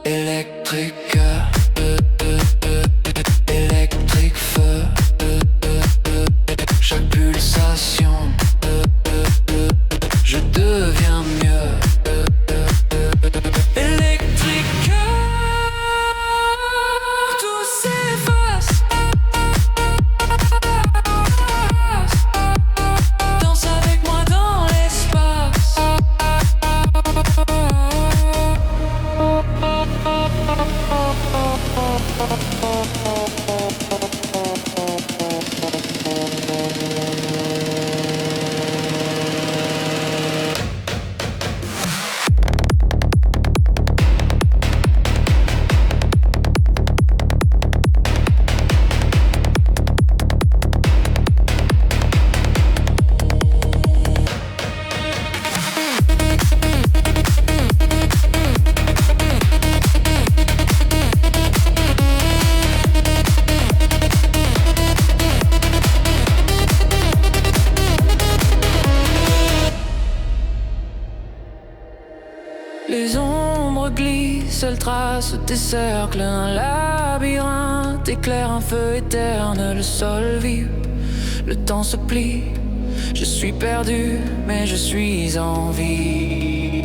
Électrique, électrique feu. Chaque pulsation, je deviens mieux. Électrique, tout s'efface. Danse avec moi dans l'espace. Les ombres glissent, elles tracent des cercles, un labyrinthe éclaire un feu éternel, le sol vibre, le temps se plie. Je suis perdu, mais je suis en vie.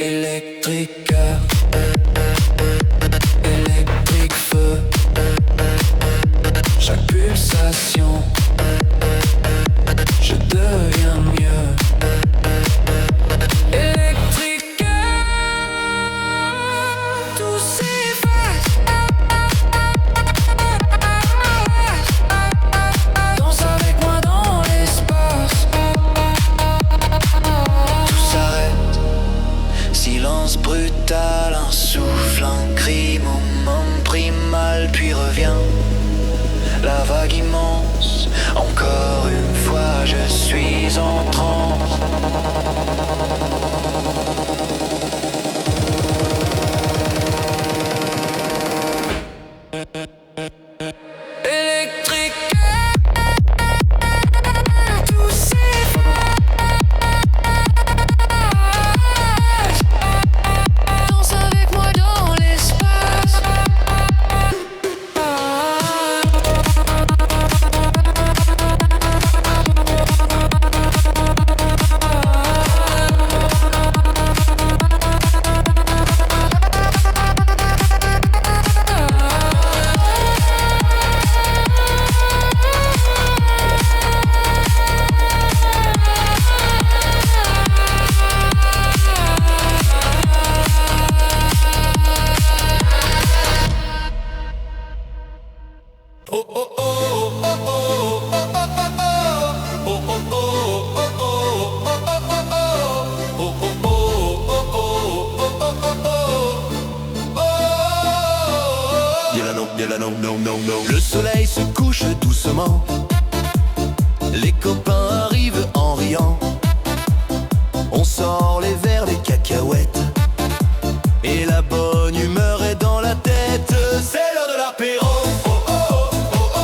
Électrique, électrique feu. Chaque pulsation, je deviens mieux. Électrique, tout s'efface. Danse avec moi dans l'espace. Tout s'arrête, silence brutal, un souffle, un cri, moment primal, puis revient. La vague immense, encore une fois je suis en transe. Électrique, tout s'efface. Danse avec moi dans l'espace. Le soleil se couche doucement. Les copains arrivent en riant. On sort les verres, les cacahuètes. Et la bonne humeur est dans la tête. C'est l'heure de l'apéro. Oh, oh, oh, oh, oh.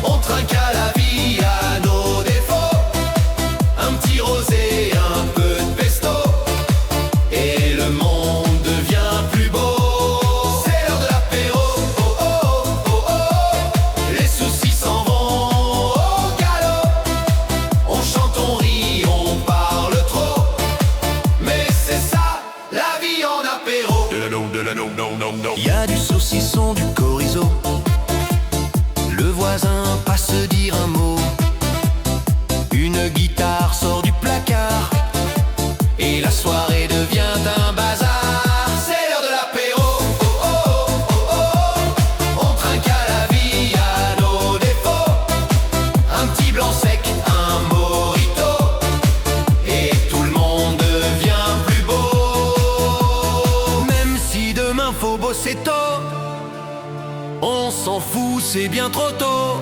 On trinque à la vie, à nos défauts. Un petit rosé, un peu de pesto. Et le monde devient plus beau. C'est l'heure de l'apéro. Oh, oh, oh, oh, oh. Les soucis s'en vont au galop. On chante, on rit, on parle trop. Mais c'est ça, la vie en apéro. Il y a du saucisson, du chorizo. Le voisin passe dire un mot. Une guitare sort du placard. Et la soirée devient un bazar. C'est l'heure de l'apéro. Oh, oh, oh, oh, oh. On trinque à la vie, à nos défauts. Un petit blanc sec, un mojito. Et tout le monde devient plus beau. Même si demain faut bosser tôt, on s'en fout, c'est bien trop tôt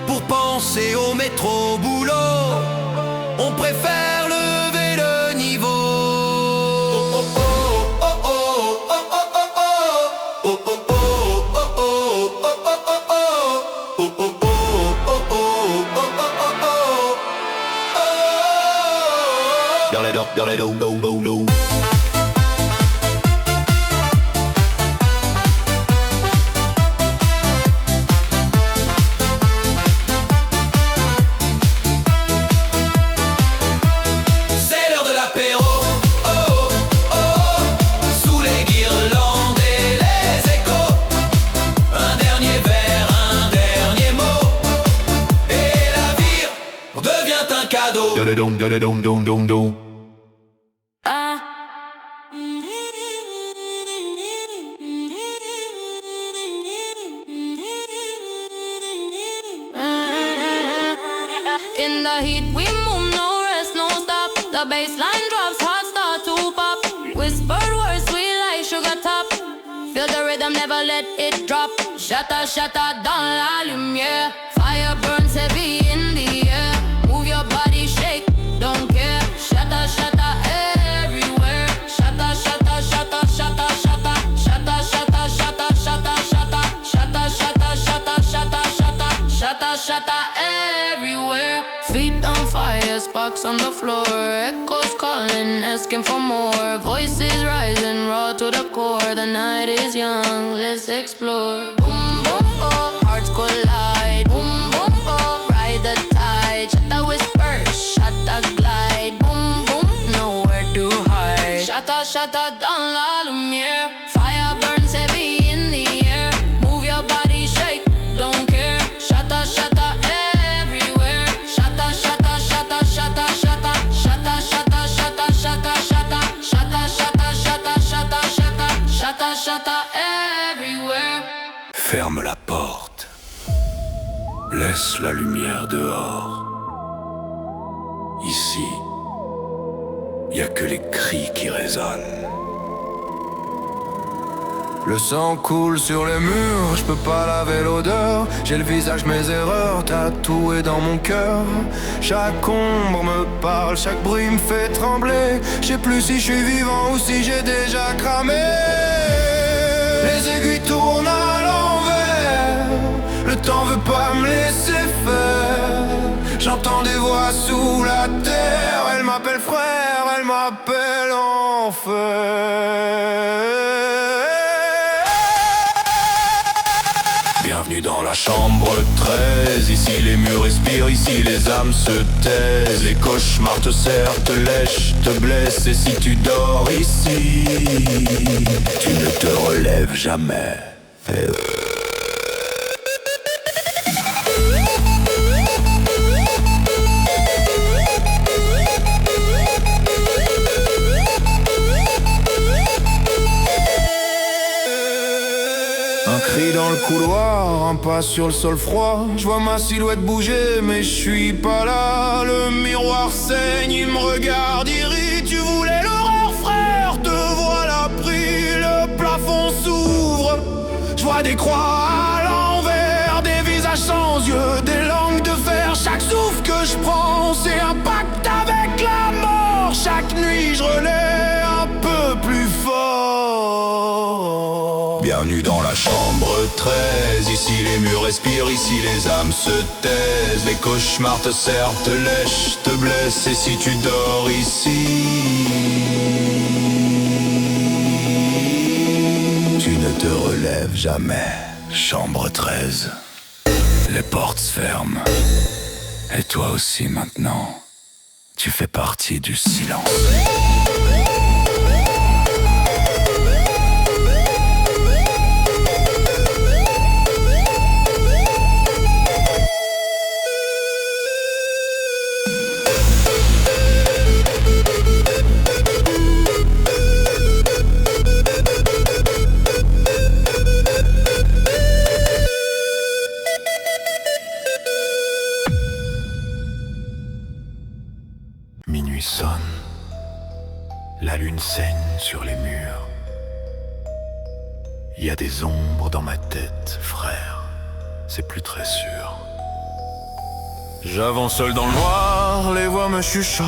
pour penser au métro boulot. On préfère lever le niveau. Oh, oh, oh, oh, oh, oh, oh, oh, oh, oh, oh, oh, oh, oh, oh, oh, oh, oh, oh. do. C'est l'heure de l'apéro, oh oh oh oh, sous les guirlandes et les échos. Un dernier verre, un dernier mot, et la vie devient un cadeau. Do. Ah. In the heat we move, no rest, no stop. The baseline drops, heart start to pop. Whispered words sweet like sugar top. Feel the rhythm, never let it drop. Shatter, shatter dans la lumière. Fire burns heavy in the air. Move your body, shake, don't care. Shatter, shatter everywhere. Shatter, shatter, shatter, shatter, shatter. Shatter, shatter, shatter, shatter, shatter. Shatter, shatter, shatter, shatter, shatter. Shatter, shatter everywhere. Feet on fire, sparks on the floor. Echoes calling, asking for more. Voices rising, raw to the core. The night is young, let's explore. Boom, boom, oh, hearts collide. Boom, boom, oh, ride the tide. Shatter whisper, shatter glide. Boom, boom, nowhere to hide. Shatter, shatter dans la lumière. Fire burns heavy in the air. Move your body, shake, don't care. Shatter, shatter everywhere. Shatter, shatter, shatter, shatter, shatter. Shatter, shatter, shatter, shatter, shatter. Shatter, shatter, shatter, shatter, shatter. Shatter, shatter everywhere. Ferme la porte. Laisse la lumière dehors. Ici, y a que les cris qui résonnent. Le sang coule sur les murs, je peux pas laver l'odeur. J'ai le visage, mes erreurs tatouées dans mon cœur. Chaque ombre me parle, chaque bruit me fait trembler. Je sais plus si je suis vivant ou si j'ai déjà cramé. Les aiguilles tournent à l'envers, le temps veut pas me laisser faire. J'entends des voix sous la terre, elle m'appelle frère, elle m'appelle enfer. Bienvenue dans la chambre 13. Ici les murs respirent, ici les âmes se taisent. Les cauchemars te serrent, te lèchent, te blessent. Et si tu dors ici, tu ne te relèves jamais. Un cri dans le couloir, un pas sur le sol froid. Je vois ma silhouette bouger, mais je suis pas là. Le miroir saigne, il me regarde, il rit. Tu voulais l'horreur, frère, te voilà pris. Le plafond s'ouvre, je vois des croix à l'envers, des visages sans yeux, des langues de fer. Chaque souffle que je prends, c'est un pacte avec la mort. Chaque nuit, je relais un peu plus fort. Bienvenue dans la chambre 13. Ici les murs respirent, ici les âmes se taisent. Les cauchemars te serrent, te lèchent, te blessent. Et si tu dors ici, tu ne te relèves jamais. Chambre 13. Les portes se ferment. Et toi aussi maintenant, tu fais partie du silence. Minuit sonne, la lune saigne sur les murs. Il y a des ombres dans ma tête, frère, c'est plus très sûr. J'avance seul dans le noir, les voix me chuchotent.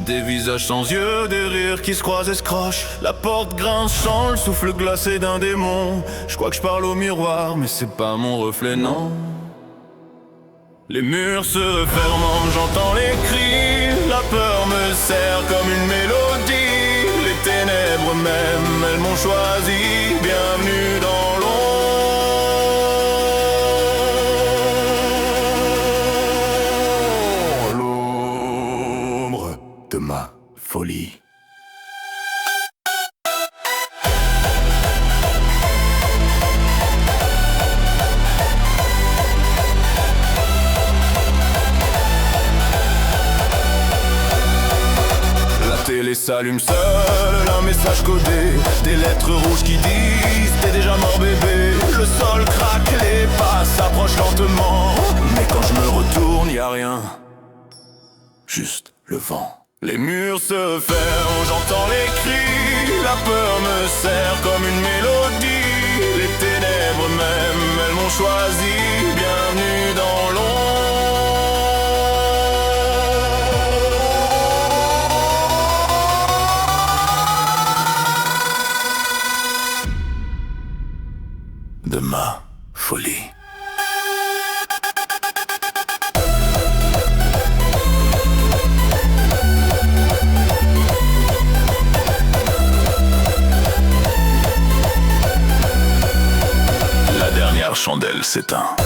Des visages sans yeux, des rires qui se croisent et se crochent. La porte grince, sent le souffle glacé d'un démon. Je crois que je parle au miroir, mais c'est pas mon reflet, non. Les murs se referment, j'entends les cris. La peur me serre comme une mélodie. Les ténèbres même, elles m'ont choisi. Bienvenue dans l'ombre de ma folie. La télé s'allume seule, un message codé, des lettres rouges qui disent t'es déjà mort bébé. Le sol craque, les pas s'approchent lentement, mais quand je me retourne y a rien, juste le vent. Les murs se ferment, j'entends les cris, la peur me serre comme une mélodie. Les ténèbres même, elles m'ont choisi. Bienvenue dans l'ombre de ma folie. La dernière chandelle s'éteint,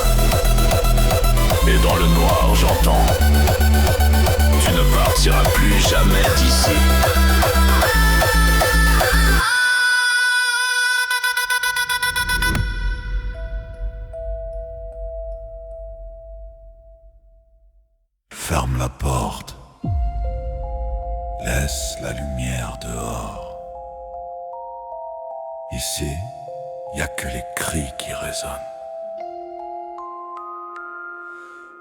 et dans le noir j'entends: tu ne partiras plus jamais d'ici. Ferme la porte, laisse la lumière dehors. Ici, y a que les cris qui résonnent.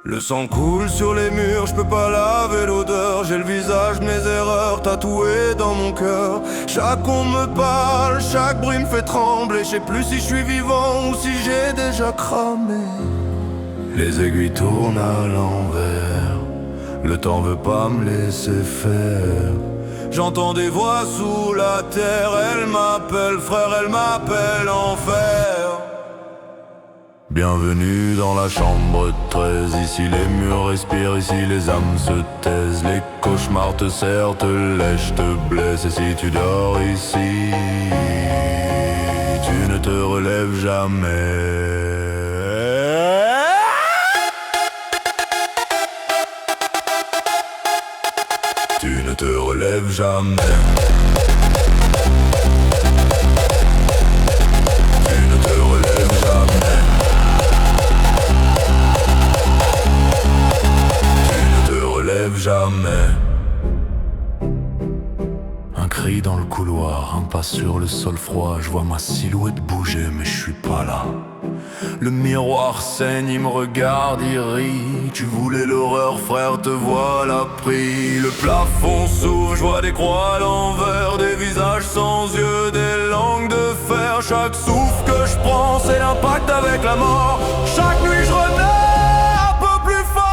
Le sang coule sur les murs, je peux pas laver l'odeur. J'ai le visage de mes erreurs tatoué dans mon cœur. Chaque onde me parle, chaque bruit me fait trembler. Je sais plus si je suis vivant ou si j'ai déjà cramé. Les aiguilles tournent à l'envers, le temps veut pas me laisser faire. J'entends des voix sous la terre, elles m'appellent frère, elles m'appellent enfer. Bienvenue dans la chambre 13, ici les murs respirent, ici les âmes se taisent. Les cauchemars te serrent, te lèchent, te blessent. Et si tu dors ici, tu ne te relèves jamais. Tu ne te relèves jamais. Tu ne te relèves jamais. Tu ne te relèves jamais. Un cri dans le couloir, un pas sur le sol froid. Je vois ma silhouette bouger mais je suis pas là. Le miroir saigne, il me regarde, il rit. Tu voulais l'horreur frère, te voilà pris. Le plafond s'ouvre, je vois des croix à l'envers, des visages sans yeux, des langues de fer. Chaque souffle que je prends, c'est l'impact avec la mort. Chaque nuit je renais un peu plus fort.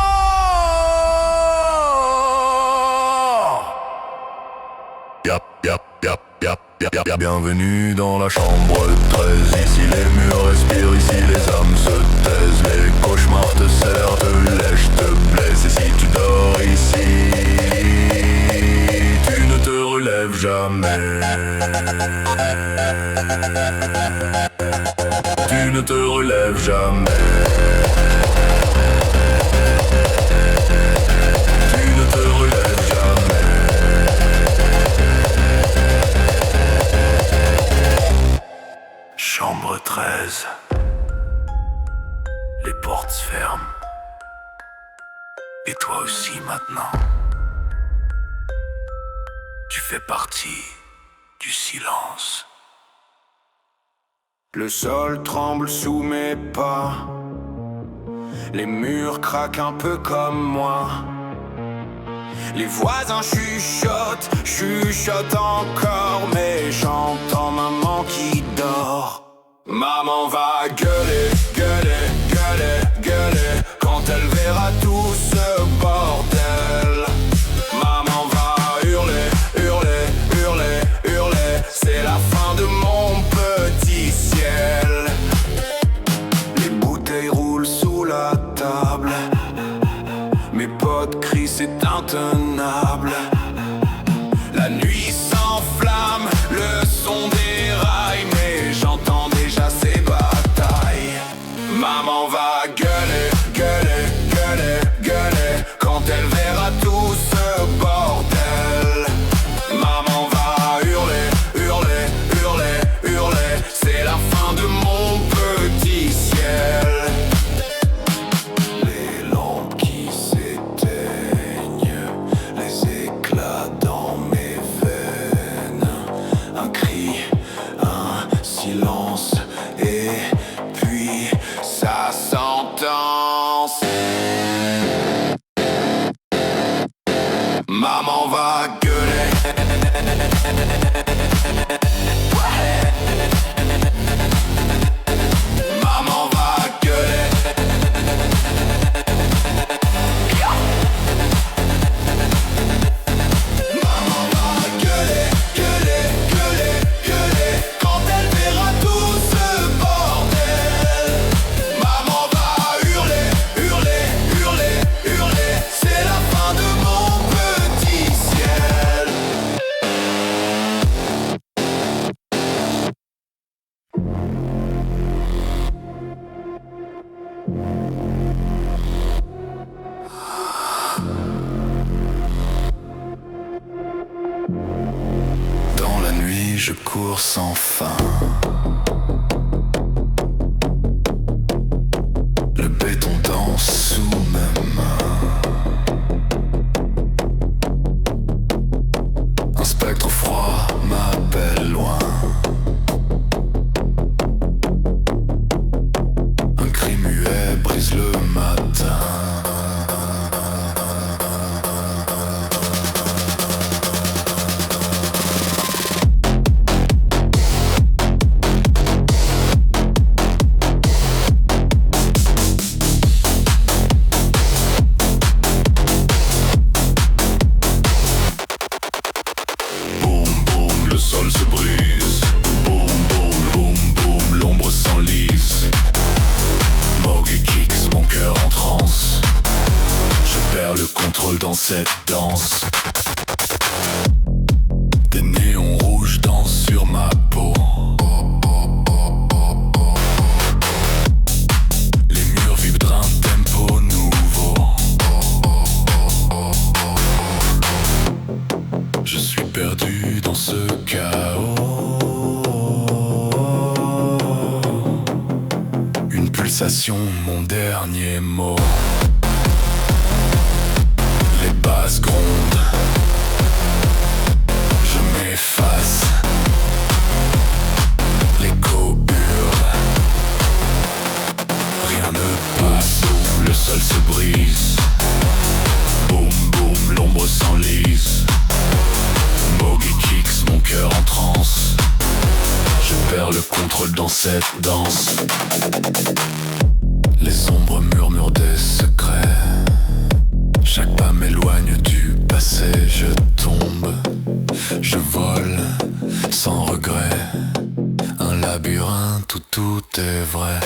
Bienvenue dans la chambre 13, ici les murs respirent, ici les âmes se taisent. Les cauchemars te serrent, te lèchent, te blessent. Et si tu dors ici, tu ne te relèves jamais. Tu ne te relèves jamais. Tu ne te relèves jamais. Chambre 13. Les portes se ferment. Et toi aussi maintenant. Tu fais partie du silence. Le sol tremble sous mes pas. Les murs craquent un peu comme moi. Les voisins chuchotent, chuchotent encore. Mais j'entends maman qui dort. Maman va gueuler, gueuler, gueuler, gueuler quand elle verra tout ce bordel. Maman va hurler, hurler, hurler, hurler. C'est la fin de mon petit ciel. Les bouteilles roulent sous la table. Mes potes crient, c'est intenable. Maman va gueuler. Maman va gueuler. Maman va gueuler, gueuler, gueuler, gueuler quand elle verra tout ce bordel. Maman va hurler, hurler, hurler, hurler. C'est la fin de mon petit ciel. Dans la nuit, je cours sans fin. Le béton danse sous mes mains. Un spectre froid m'appelle loin. Un cri muet brise le matin. Boum boum, le sol se brise. Boum boum, boum boum, l'ombre s'enlise. Moog et Kix, mon cœur en transe. Je perds le contrôle dans cette danse. Des néons rouges dansent sur ma peau. Les murs vibrent d'un tempo nouveau. Je suis perdu dans ce chaos. Une pulsation, mon dernier mot. Les basses grondent. Je m'efface. L'écho hurle. Rien ne passe. Le sol se brise. Boum boum, l'ombre s'enlise. Moog et Kix, mon cœur en transe. Je perds le contrôle dans cette danse. Les ombres murmurent des secrets. Chaque pas m'éloigne du passé. Je tombe, je vole sans regret. Un labyrinthe où tout est vrai.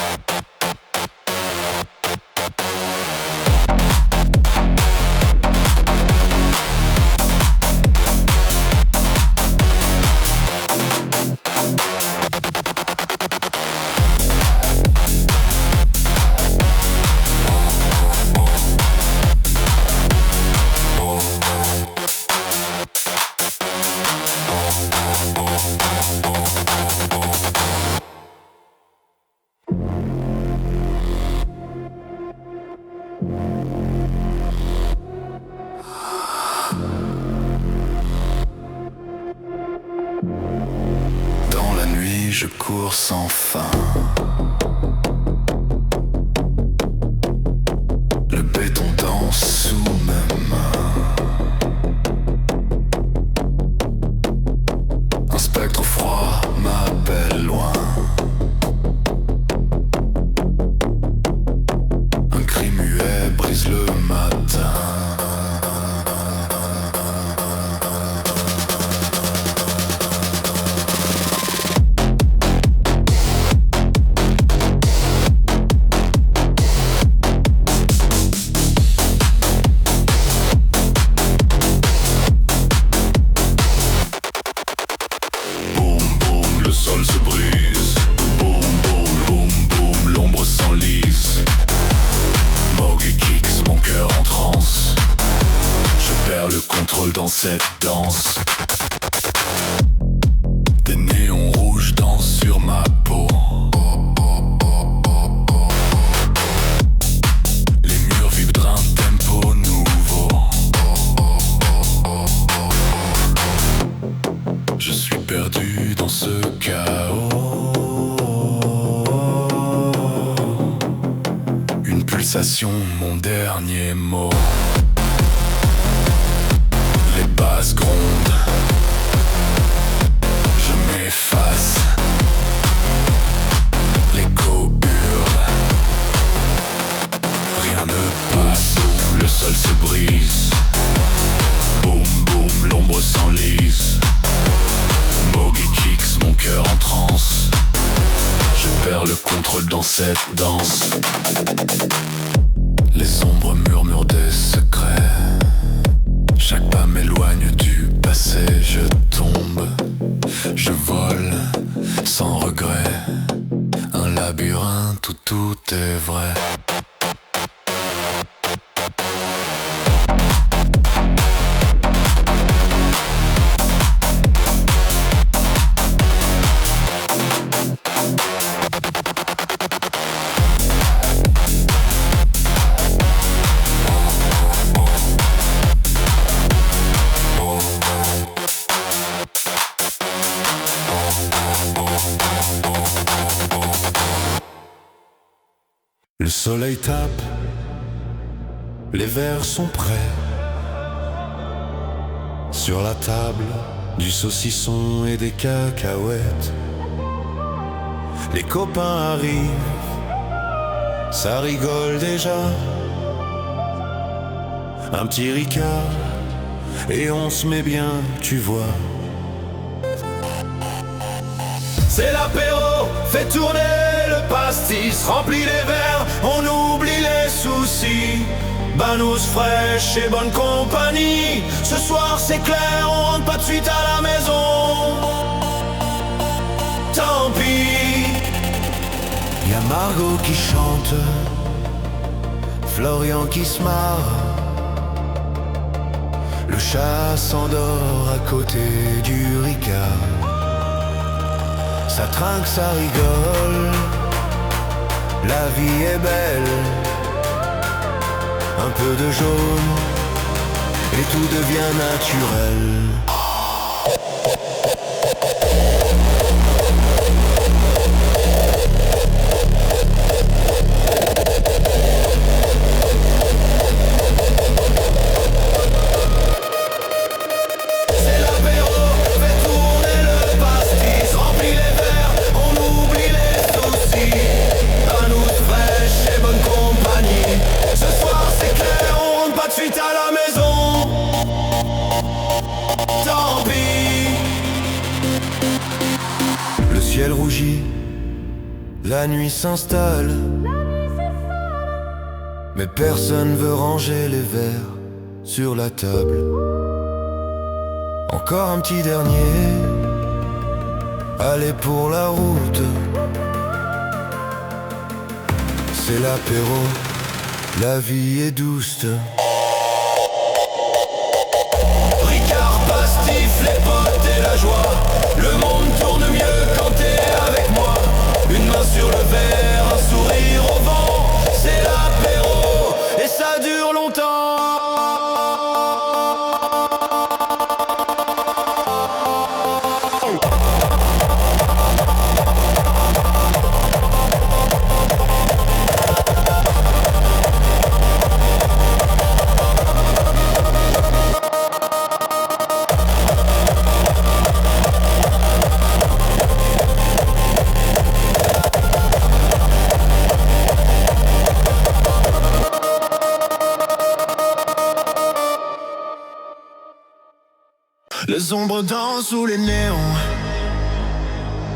Dans la nuit, je cours sans fin. Le béton danse sous mes mains. Un spectre froid m'appelle loin. Un cri muet brise le matin. Dans cette danse, des néons rouges dansent sur ma peau. Les murs vibrent d'un tempo nouveau. Je suis perdu dans ce chaos. Une pulsation, mon dernier mot. Les basses dans cette danse. Les ombres murmurent des secrets. Chaque pas m'éloigne du passé. Je tombe, je vole sans regret. Un labyrinthe où tout est vrai. Le soleil tape, les verres sont prêts. Sur la table, du saucisson et des cacahuètes. Les copains arrivent, ça rigole déjà. Un petit ricard, et on se met bien, tu vois. C'est l'apéro, fait tourner le pastis, remplit les verres, on oublie les soucis. Banous fraîche et bonne compagnie. Ce soir c'est clair, on rentre pas de suite à la maison. Tant pis. Y'a Margot qui chante, Florian qui se marre. Le chat s'endort à côté du ricard. Ça trinque, ça rigole, la vie est belle. Un peu de jaune, et tout devient naturel. Ciel rougit, la nuit s'installe. Mais personne veut ranger les verres sur la table. Encore un petit dernier, allez pour la route. C'est l'apéro, la vie est douce. Ricard, pastif, les potes et la joie. Le monde tourne mieux quand t'es avec moi. Une main sur le verre, un sourire au vent. C'est l'apéro et ça dure longtemps. Les ombres dansent sous les néons.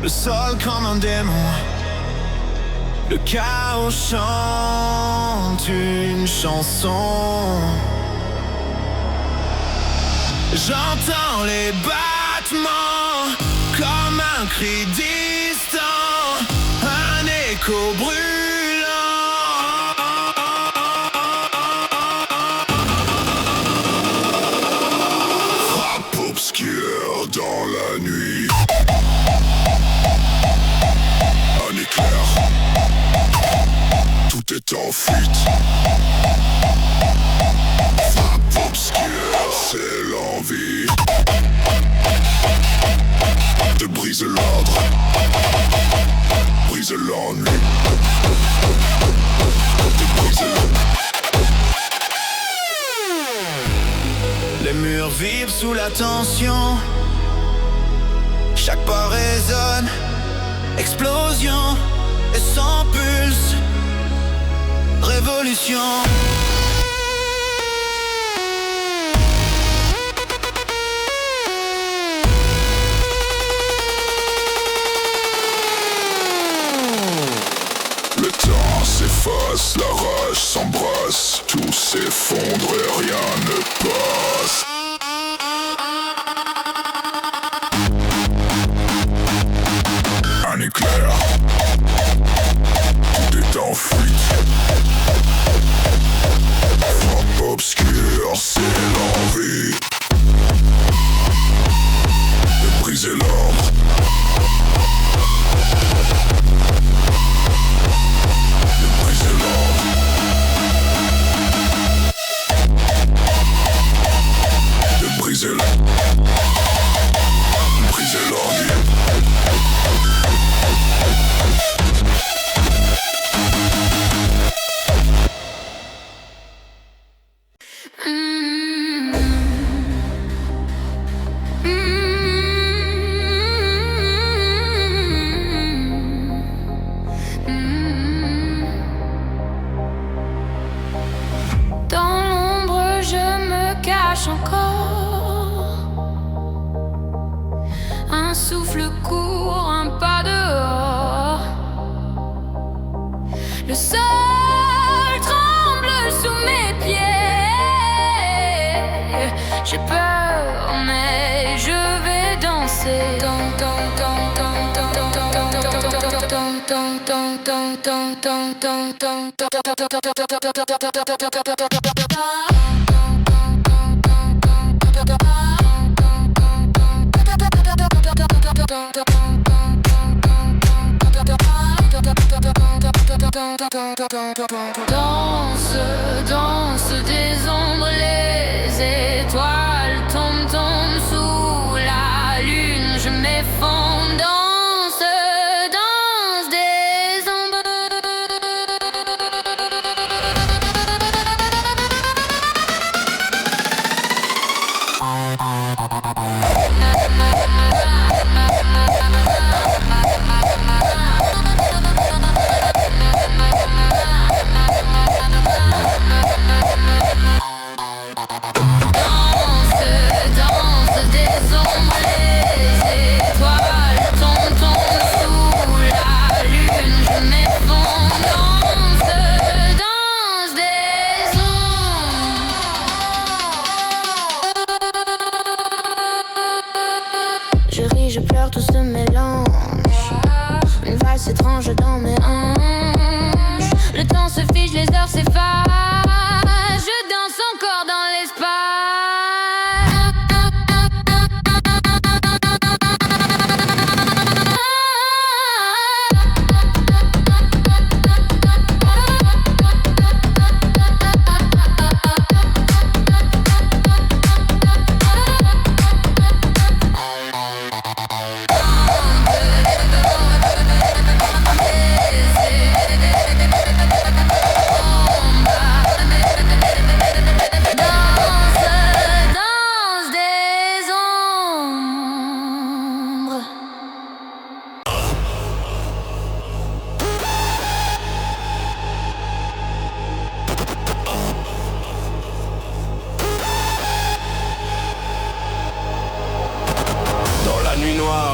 Le sol comme un démon. Le chaos chante une chanson. J'entends les battements comme un cri distant. Un écho brûlant. Dans la nuit, un éclair, tout est en fuite. Frappe obscure, c'est l'envie de briser l'ordre, briser l'ennui, de briser l'ennui. Les murs vibrent sous la tension. Chaque pas résonne, explosion et sans pulse, révolution. Briser l'ornier. Dans l'ombre, je me cache encore. Un souffle court, un pas dehors. Le sol tremble sous mes pieds. J'ai peur, mais je vais danser. Danse, danse des ombres, les étoiles tombent sous la lune. Je m'effondre, danse, danse des ombres. Je pleure, tout se mélange. Une valse étrange dans mes hanches. Le temps se fige, les heures s'effacent. Je danse encore dans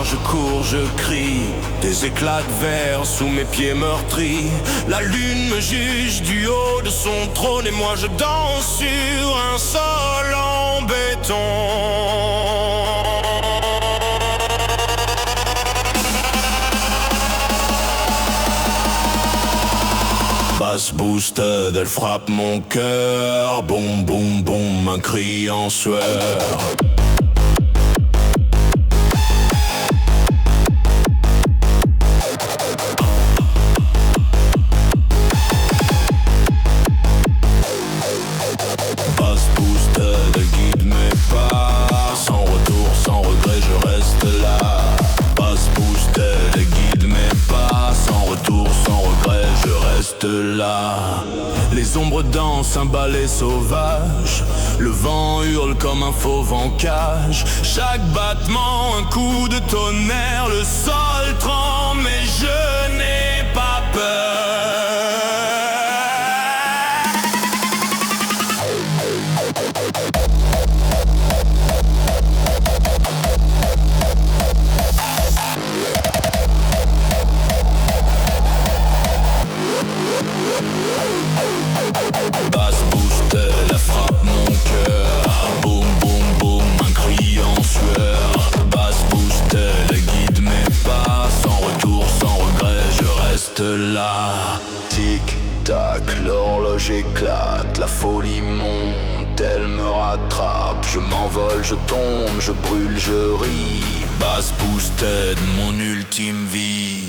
Je cours, je crie, des éclats de verre sous mes pieds meurtris. La lune me juge du haut de son trône et moi je danse sur un sol en béton. Basse boosted, elle frappe mon cœur. Boum boum boum, un cri en sueur. Les ombres dansent, un ballet sauvage. Le vent hurle comme un fauve en cage. Chaque battement, un coup de tonnerre. Le sol tremble, mais je n'ai pas peur. Basse boost, elle frappe mon cœur. Boum boum boum, un cri en sueur. Basse boost, elle guide mes pas. Sans retour, sans regret, je reste là. Tic tac, l'horloge éclate. La folie monte, elle me rattrape. Je m'envole, je tombe, je brûle, je ris. Basse boosted, mon ultime vie.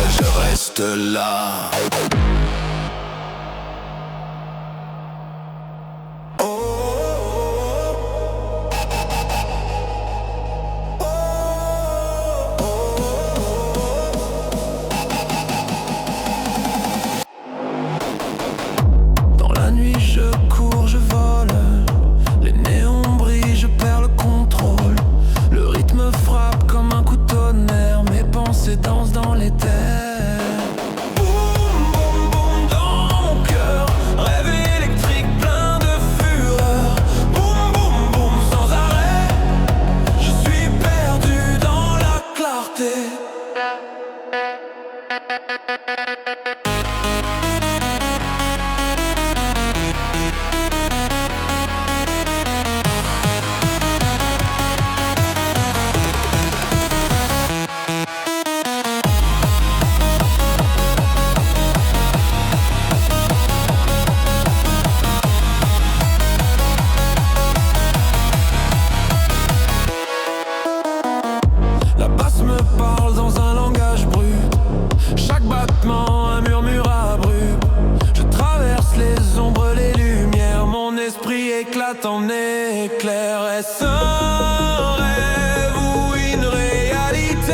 je reste là. Dans la nuit je cours, je vole. Les néons brillent, je perds le contrôle. Le rythme frappe comme un coup de tonnerre. Mes pensées dansent dans les terres. Boum, boum, boum dans mon cœur. Rêve électrique plein de fureur. Boum, boum, boum sans arrêt. Je suis perdu dans la clarté. La basse me parle dans un langage brut. Chaque battement un murmure abrupt. Je traverse les ombres, les lumières. Mon esprit éclate en éclairs. Est-ce un rêve ou une réalité?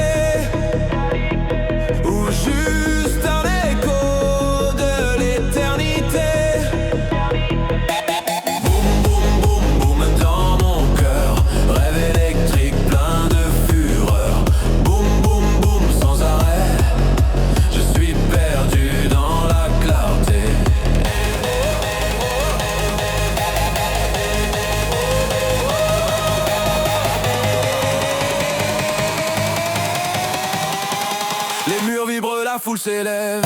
Ou juste un écho de l'éternité? Boum, boum, boum, boum dans mon cœur. Rêve électrique plein de fureur. Boum, boum, boum sans arrêt. Je suis perdu dans la clarté. Les murs vibrent, la foule s'élève.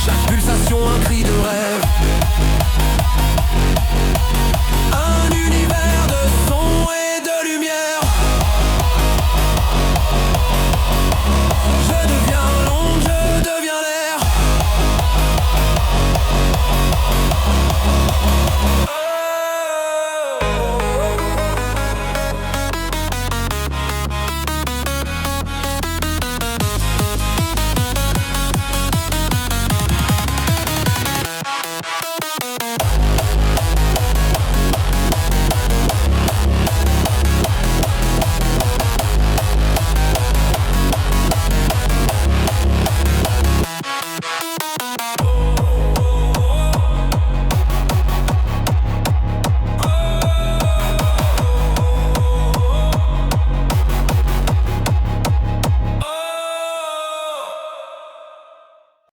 Chaque pulsation un cri de rêve.